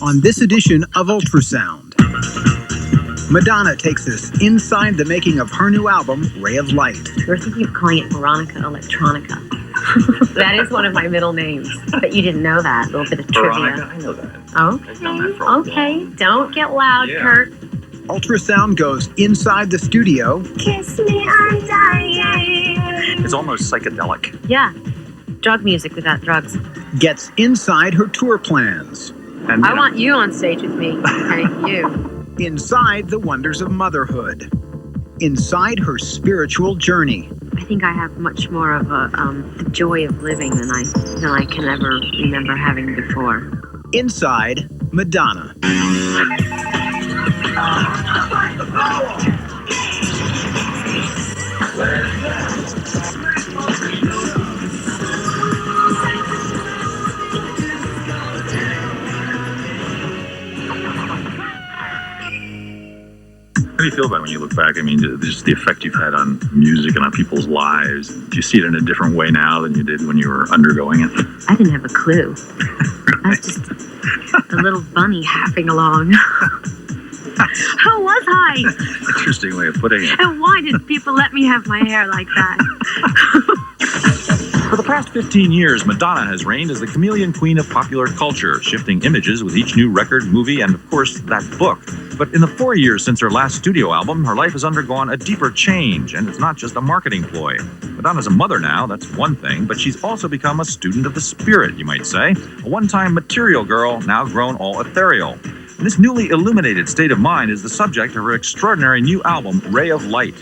on this edition of Ultrasound. Madonna takes us inside the making of her new album, Ray of Light. We're thinking of calling it Veronica Electronica. That is one of my middle names. But you didn't know that. A little bit of Veronica, trivia. I know that. Okay. I've known that for a Okay. while. Don't get loud, Yeah. Kurt. Ultrasound goes inside the studio, Kiss me, I'm dying. It's almost psychedelic. Yeah. Drug music without drugs. gets inside her tour plans, And I want you on stage with me. Okay, you. inside the wonders of motherhood, inside her spiritual journey. I think I have much more of a joy of living than I can ever remember having before. Inside Madonna. How do you feel about it when you look back? I mean, just the effect you've had on music and on people's lives. Do you see it in a different way now than you did when you were undergoing it? I didn't have a clue. I was just a little bunny hopping along. How was I? Interesting way of putting it. And why did people let me have my hair like that? For the past 15 years, Madonna has reigned as the chameleon queen of popular culture, shifting images with each new record, movie, and of course, that book. But in the 4 years since her last studio album, her life has undergone a deeper change, and it's not just a marketing ploy. Madonna's a mother now, that's one thing, but she's also become a student of the spirit, you might say. A one-time material girl, now grown all ethereal. And this newly illuminated state of mind is the subject of her extraordinary new album, Ray of Light.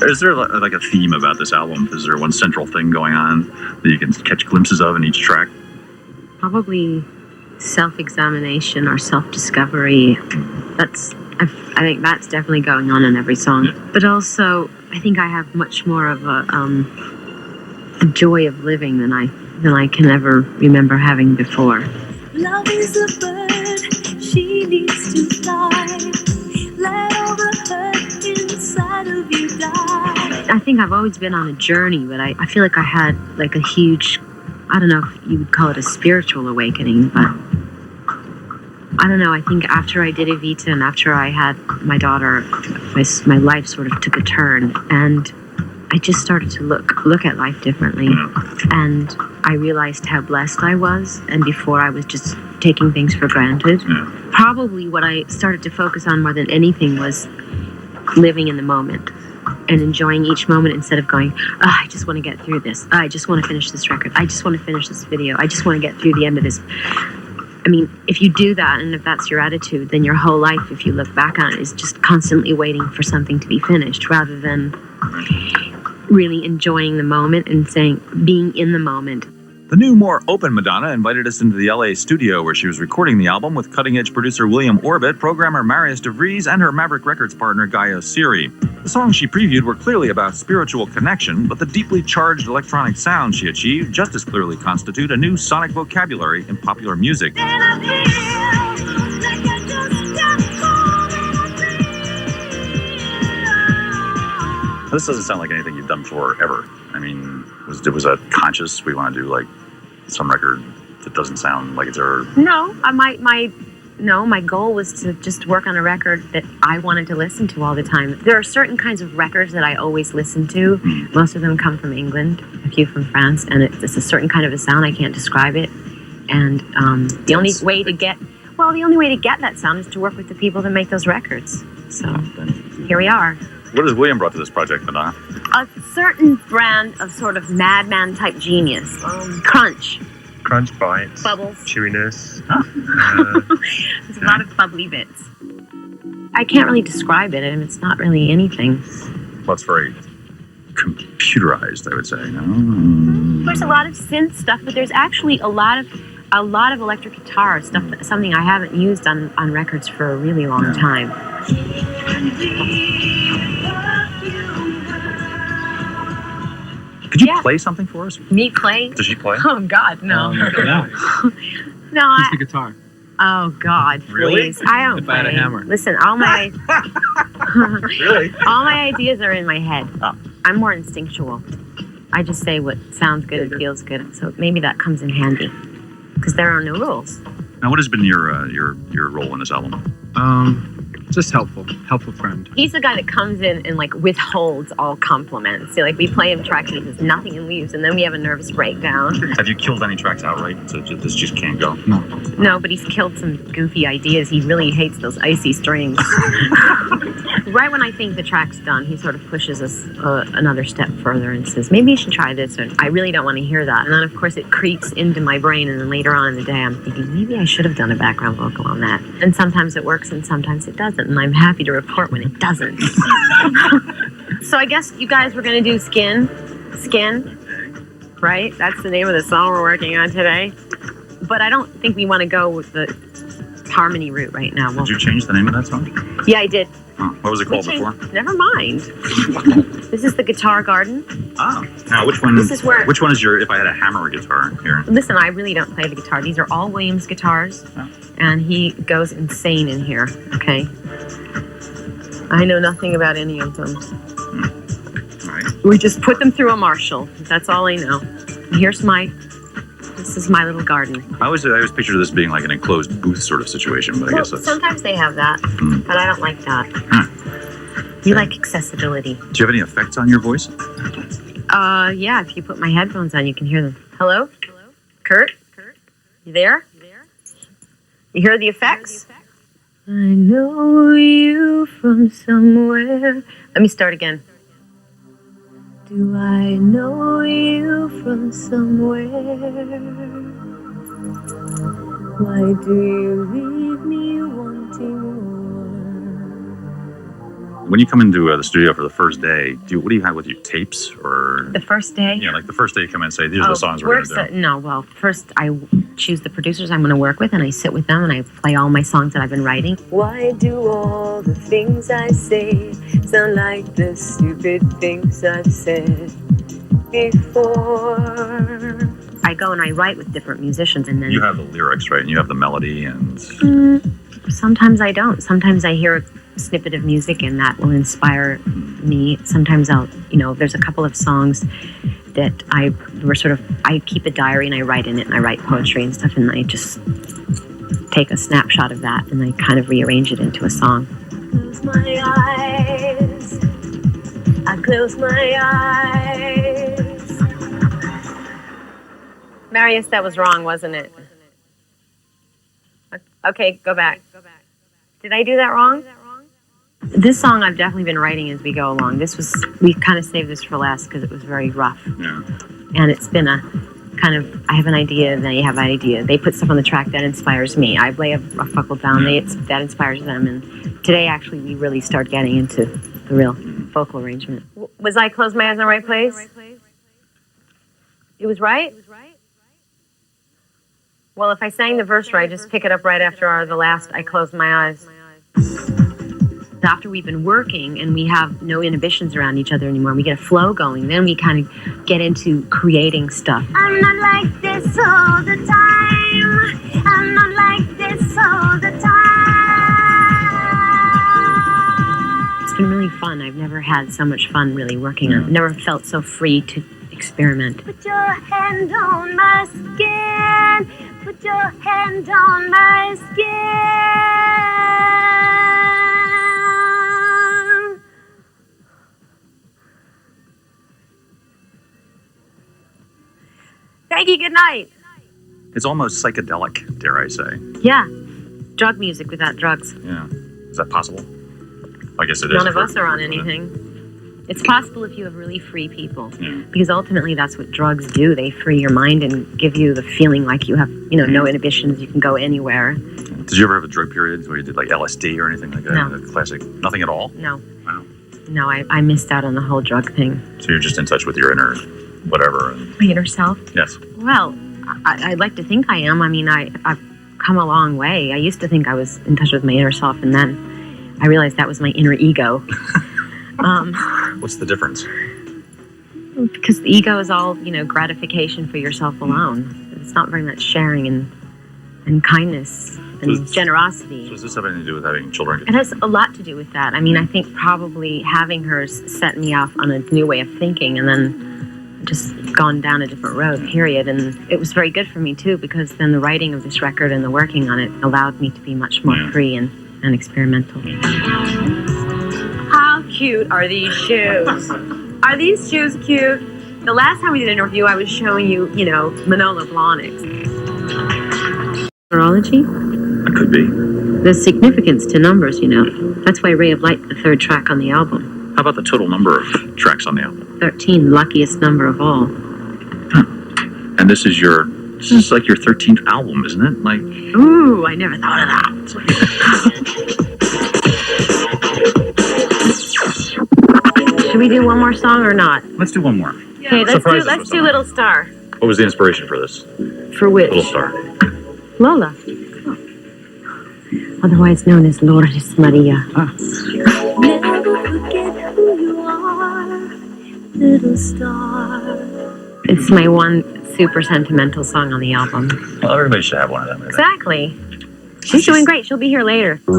Is there like a theme about this album? Is there one central thing going on that you can catch glimpses of in each track? Probably self-examination or self-discovery. I think that's definitely going on in every song. But also, I think I have much more of a joy of living than I can ever remember having before. Love is a bird, she needs to fly. Let all the hurt inside of you die. I think I've always been on a journey, but I feel like I had like a huge, I don't know if you would call it a spiritual awakening, but I don't know. I think after I did Evita and after I had my daughter, my life sort of took a turn, and I just started to look at life differently, and I realized how blessed I was, and before I was just taking things for granted. Probably what I started to focus on more than anything was living in the moment and enjoying each moment instead of going, I just want to get through this. I just want to finish this record. I just want to finish this video. I just want to get through the end of this. I mean, if you do that and if that's your attitude, then your whole life, if you look back on it, is just constantly waiting for something to be finished rather than really enjoying the moment and being in the moment. The new, more open Madonna invited us into the LA studio where she was recording the album with cutting-edge producer William Orbit, programmer Marius DeVries, and her Maverick Records partner Guy Osiri. The songs she previewed were clearly about spiritual connection, but the deeply charged electronic sounds she achieved just as clearly constitute a new sonic vocabulary in popular music. This doesn't sound like anything you've done before, ever. I mean, was a conscious, we want to do like some record that doesn't sound like it's ever... No, my goal was to just work on a record that I wanted to listen to all the time. There are certain kinds of records that I always listen to. Most of them come from England, a few from France, and it's a certain kind of a sound. I can't describe it. And the only way to get that sound is to work with the people that make those records. So here we are. What has William brought to this project, Madonna? A certain brand of sort of madman type genius. Crunch. Crunch, bites, Bubbles. chewiness. There's a lot of bubbly bits. I can't really describe it, and it's not really anything. Well, it's very computerized, I would say. There's a lot of synth stuff, but there's actually a lot of electric guitar stuff, something I haven't used on records for a really long time. Could you play something for us? Me play? Does she play? Oh, God, no. No. No, Just the guitar. Oh, God, Really? please. I don't If I had a play. hammer. Listen, all my... Really? All my ideas are in my head. Oh. I'm more instinctual. I just say what sounds good and feels good. So maybe that comes in handy because there are no rules. Now, what has been your role in this album? Just helpful friend. He's the guy that comes in and like withholds all compliments. So like we play him tracks and he says nothing and leaves, and then we have a nervous breakdown. Have you killed any tracks outright? So this just can't go. No, but he's killed some goofy ideas. He really hates those icy strings. Right when I think the track's done, he sort of pushes us another step further and says, maybe you should try this. And I really don't want to hear that. And then, of course, it creeps into my brain. And then later on in the day, I'm thinking, maybe I should have done a background vocal on that. And sometimes it works and sometimes it doesn't. And I'm happy to report when it doesn't. So I guess you guys were going to do Skin, right? That's the name of the song we're working on today. But I don't think we want to go with the harmony route right now. Did you change the name of that song? Yeah, I did. Oh, what was it called before? Never mind. This is the Guitar Garden. Oh. Now, which one? This is where. Which one is your? If I had a hammer guitar here. Listen, I really don't play the guitar. These are all Williams guitars, and he goes insane in here. Okay. I know nothing about any of them. All right. We just put them through a Marshall. That's all I know. And here's This is my little garden. I always picture this being like an enclosed booth sort of situation, but I guess that's... Sometimes they have that, but I don't like that. You like accessibility. Do you have any effects on your voice? Yeah, if you put my headphones on, you can hear them. Hello? Kurt? You there? You hear the effects? I know you from somewhere. Let me start again. Do I know you from somewhere? Why do you leave me wanting more? When you come into the studio for the first day, what do you have with you? Tapes or? The first day? Yeah, like the first day you come in and say, these are the songs we're going to do. No, well, first I choose the producers I'm going to work with and I sit with them and I play all my songs that I've been writing. Why do all the things I say sound like the stupid things I've said before? I go and I write with different musicians and then... You have the lyrics, right? And you have the melody and... Sometimes I don't. Sometimes I hear a snippet of music and that will inspire me. Sometimes there's a couple of songs that I keep a diary and I write in it and I write poetry and stuff and I just take a snapshot of that and I kind of rearrange it into a song. Close my eyes. I close my eyes. Marius, that was wrong, wasn't it? Okay, go back. Did I do that wrong? This song I've definitely been writing as we go along. We kind of saved this for last because it was very rough. Yeah. And it's been a kind of, I have an idea, then you have an idea. They put stuff on the track that inspires me. I lay a buckle down, that inspires them. And today, actually, we really start getting into the real vocal arrangement. Was I Close My Eyes in the right place? It was right? Well, if I sang the verse right, just pick it up right after the last I Closed My Eyes. After we've been working and we have no inhibitions around each other anymore, we get a flow going, then we kind of get into creating stuff. I'm not like this all the time. I'm not like this all the time. It's been really fun. I've never had so much fun really working on it. I've never felt so free to experiment. Put your hand on my skin. Put your hand on my skin. Thank you, good night. It's almost psychedelic, dare I say. Yeah, drug music without drugs. Yeah. Is that possible? I guess it is. None of us are on anything. It's possible if you have really free people. Yeah. Because ultimately that's what drugs do. They free your mind and give you the feeling like you have, no inhibitions. You can go anywhere. Did you ever have a drug period where you did like LSD or anything like that? No. The classic, nothing at all? No. Wow. No, I missed out on the whole drug thing. So you're just in touch with your inner whatever. My inner self? Yes. Well, I'd like to think I am. I mean, I've come a long way. I used to think I was in touch with my inner self, and then I realized that was my inner ego. What's the difference? Because the ego is all, gratification for yourself alone. It's not very much sharing and kindness. and generosity. So does this have anything to do with having children? It has a lot to do with that. I mean, I think probably having her set me off on a new way of thinking, and then just gone down a different road, period. And it was very good for me, too, because then the writing of this record and the working on it allowed me to be much more free and experimental. How cute are these shoes? Are these shoes cute? The last time we did an interview, I was showing you, Manolo Blahnik's. Numerology? It could be. The significance to numbers, That's why Ray of Light, the third track on the album. How about the total number of tracks on the album? 13, luckiest number of all. And this is like your 13th album, isn't it? Like, ooh, I never thought of that. Should we do one more song or not? let's do one more. Okay, let's do Little Star. What was the inspiration for this? For which? Little Star. Lola. Otherwise known as Lourdes Maria. Never forget who you are, little star. It's my one super sentimental song on the album. Well, everybody should have one of them. Exactly. She's doing great. She'll be here later. You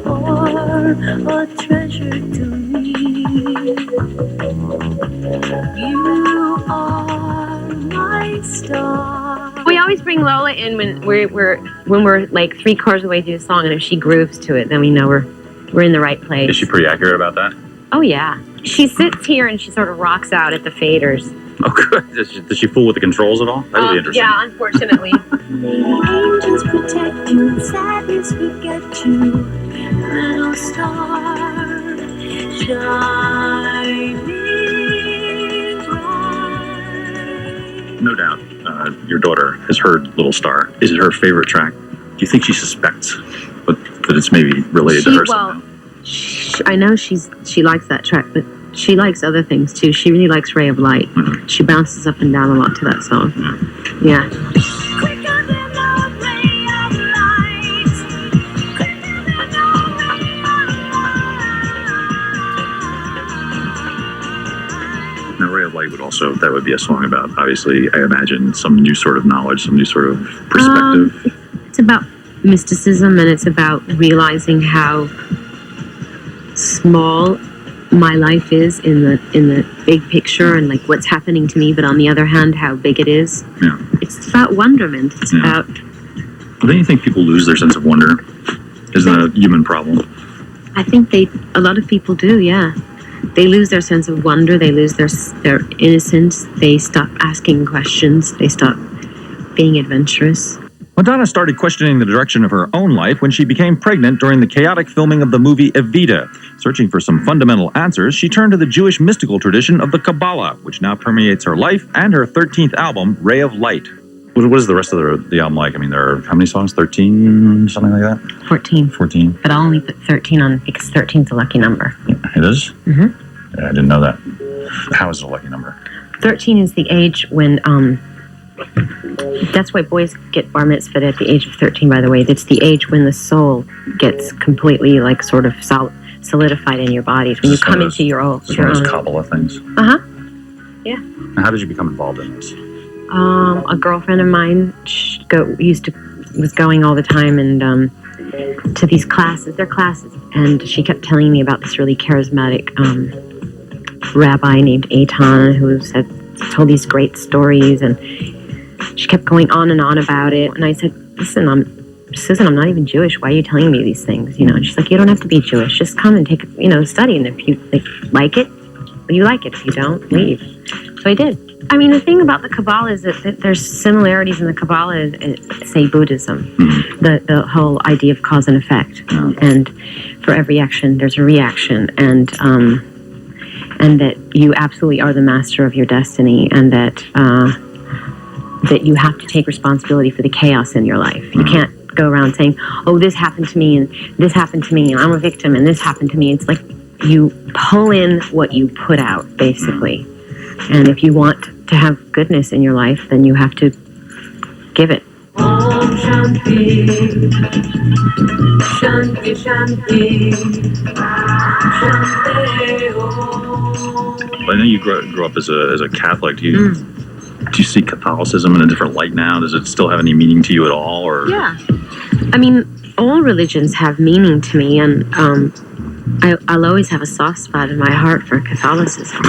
are a treasure to me. You are my star. We always bring Lola in when we're like 3 chords away through the song, and if she grooves to it, then we know we're in the right place. Is she pretty accurate about that? Oh yeah. She sits here and she sort of rocks out at the faders. Oh, good. Does she fool with the controls at all? That would be interesting. Yeah, unfortunately. May angels protect you, and sadness forget you, little star, shining bright. No doubt, your daughter has heard Little Star. Is it her favorite track? Do you think she suspects that it's maybe related to her somehow? I know she likes that track, but she likes other things too. She really likes Ray of Light. Mm-hmm. She bounces up and down a lot to that song. Mm-hmm. Yeah. Quicker than a ray of light. Quicker than a ray of light. Now, Ray of Light that would be a song about, obviously, I imagine, some new sort of knowledge, some new sort of perspective. It's about mysticism, and it's about realizing how small my life is in the big picture, and like what's happening to me, but on the other hand, how big it is. Yeah. It's about wonderment. It's about. Well, don't you think people lose their sense of wonder? Isn't that a human problem? I think a lot of people do. Yeah, they lose their sense of wonder. They lose their innocence. They stop asking questions. They stop being adventurous. Madonna started questioning the direction of her own life when she became pregnant during the chaotic filming of the movie Evita. Searching for some fundamental answers, she turned to the Jewish mystical tradition of the Kabbalah, which now permeates her life and her 13th album, Ray of Light. What is the rest of the album like? I mean, there are how many songs? 13? Something like that? 14. 14. But I'll only put 13 on because 13 is a lucky number. It is? Mm-hmm. Yeah, I didn't know that. How is it a lucky number? 13 is the age when... that's why boys get bar mitzvahed at the age of 13, by the way. It's the age when the soul gets completely, like, sort of solidified in your body. It's when you come into your own. It's one of those Kabbalah things. Uh-huh. Yeah. And how did you become involved in this? A girlfriend of mine was going all the time and to these classes. They're classes. And she kept telling me about this really charismatic rabbi named Eitan who told these great stories, and she kept going on and on about it. And I said, Susan, I'm not even Jewish. Why are you telling me these things? And she's like, you don't have to be Jewish. Just come and take, study. And if you like it, you like it. If you don't, leave. So I did. I mean, the thing about the Kabbalah is that there's similarities in the Kabbalah, say Buddhism, the whole idea of cause and effect. And for every action, there's a reaction. And that you absolutely are the master of your destiny, and that you have to take responsibility for the chaos in your life. You can't go around saying, oh, this happened to me, and this happened to me, and I'm a victim, and this happened to me. It's like you pull in what you put out, basically. And if you want to have goodness in your life, then you have to give it. Om Shanti, Shanti, Shanti, Shanti Om. I know you grew up as a Catholic. Do you Do you see Catholicism in a different light now? Does it still have any meaning to you at all? Or Yeah. I mean, all religions have meaning to me, and I'll always have a soft spot in my heart for Catholicism.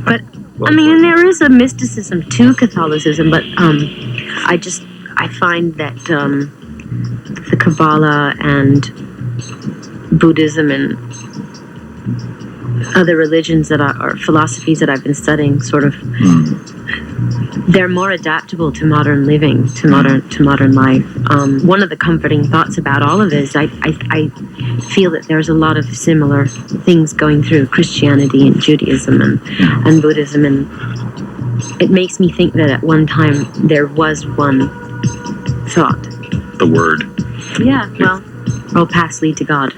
But, I mean, and there is a mysticism to Catholicism, but I find that the Kabbalah and Buddhism and other religions that are philosophies that I've been studying sort of they're more adaptable to modern living, to modern life. One of the comforting thoughts about all of this, I feel that there's a lot of similar things going through Christianity and Judaism and Buddhism, and it makes me think that at one time there was one thought. the word? Yeah, well, all paths lead to God.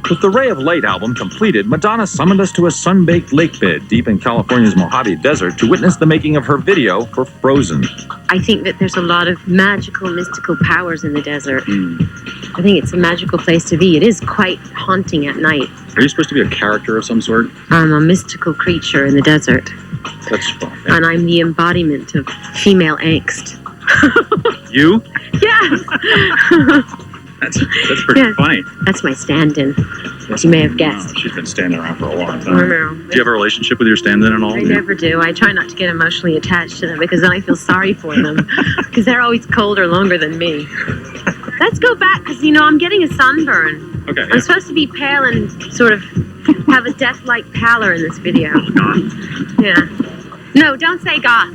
With the Ray of Light album completed, Madonna summoned us to a sun-baked lake bed deep in California's Mojave Desert to witness the making of her video for Frozen. I think that there's a lot of magical, mystical powers in the desert. I think it's a magical place to be. It is quite haunting at night. Are you supposed to be a character of some sort? I'm a mystical creature in the desert, That's fun. and I'm the embodiment of female angst. You? Yes! That's pretty Yes. funny. That's my stand-in, as you may have guessed. She's been standing around for a long I time. know. Do you have a relationship with your stand-in at all? I never do. I try not to get emotionally attached to them because then I feel sorry for them because they're always colder longer than me. Let's go back because, I'm getting a sunburn. Okay. I'm supposed to be pale and sort of have a death-like pallor in this video. Yeah. No, don't say goth.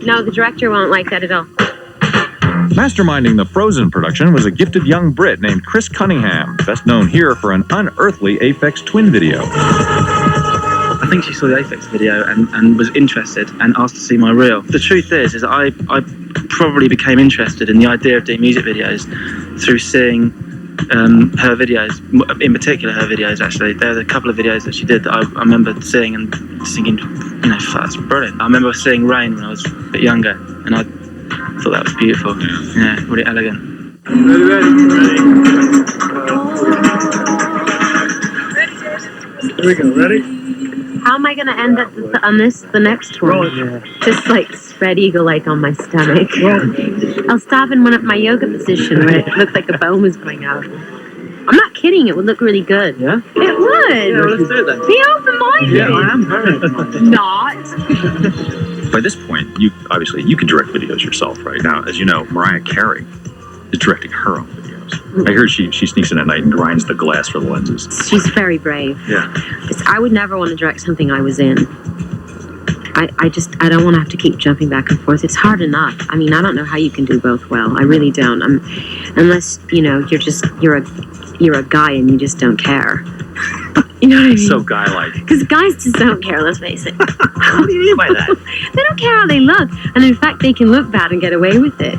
No, the director won't like that at all. Masterminding the Frozen production was a gifted young Brit named Chris Cunningham, best known here for an unearthly Aphex Twin video. I think she saw the Aphex video and was interested and asked to see my reel. The truth is I probably became interested in the idea of doing music videos through seeing her videos, in particular her videos actually. There were a couple of videos that she did that I remember seeing and thinking, that's brilliant. I remember seeing Rain when I was a bit younger and I thought that was beautiful. Yeah, really elegant. Here we go, ready? How am I going to end up on the next one? Just like spread eagle-like on my stomach. I'll stop in my yoga position where it looked like a bone was going out. I'm not kidding. It would look really good. Yeah? It would. Yeah, let's do it then. Be open-minded. Yeah, I am very open-minded. Not. By this point, you can direct videos yourself, right? Now, as you know, Mariah Carey is directing her own videos. I heard she sneaks in at night and grinds the glass for the lenses. She's very brave. Yeah. I would never want to direct something I was in. I don't want to have to keep jumping back and forth. It's hard enough. I mean, I don't know how you can do both well. I really don't. Unless you're a guy and you just don't care. You know what I mean? So guy-like. Because guys just don't care, let's face it. What do you mean by that? They don't care how they look. And in fact, they can look bad and get away with it.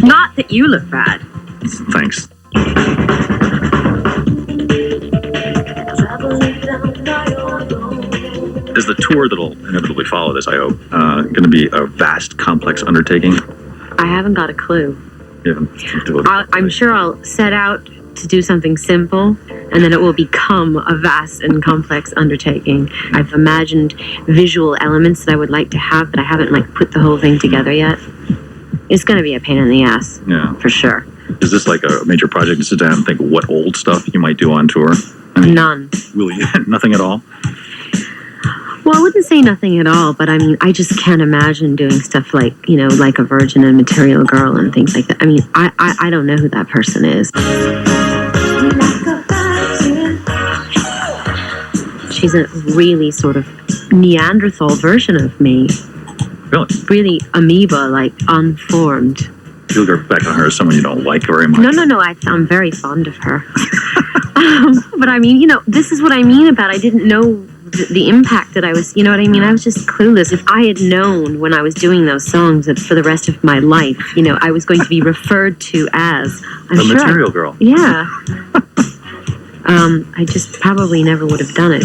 Not that you look bad. Thanks. Is the tour that'll inevitably follow this, I hope, going to be a vast, complex undertaking? I haven't got a clue. I'm sure I'll set out to do something simple, and then it will become a vast and complex undertaking. I've imagined visual elements that I would like to have, but I haven't put the whole thing together yet. It's going to be a pain in the ass, Yeah. for sure. Is this like a major project to sit down and think what old stuff you might do on tour? I mean, None. really, nothing at all? Well, I wouldn't say nothing at all, but I mean, I just can't imagine doing stuff like a Virgin and Material Girl and things like that. I mean, I don't know who that person is. She's a really sort of Neanderthal version of me. Really? Really amoeba, unformed. You look back on her as someone you don't like very much. No, I'm very fond of her. But I mean, this is what I mean about I didn't know the impact that I was, you know what I mean? I was just clueless. If I had known when I was doing those songs that for the rest of my life, I was going to be referred to as The Material Girl. Yeah. I just probably never would have done it.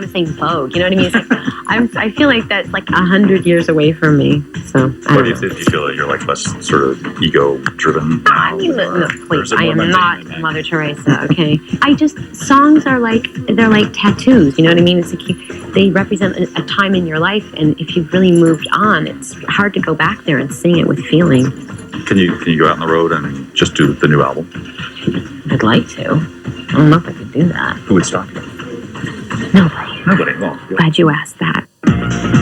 want to sing Vogue. You know what I mean? It's like, I feel like that's like 100 years away from me. So, But do you feel that you're like less sort of ego-driven? I mean, no, please, I am not Mother Teresa, okay? Songs are like, they're like tattoos, you know what I mean? It's like they represent a time in your life, and if you've really moved on, it's hard to go back there and sing it with feeling. Can you go out on the road and just do the new album? I'd like to. I don't know if I could do that. Who would stop you? Nobody. Nobody. Well, Glad you asked that.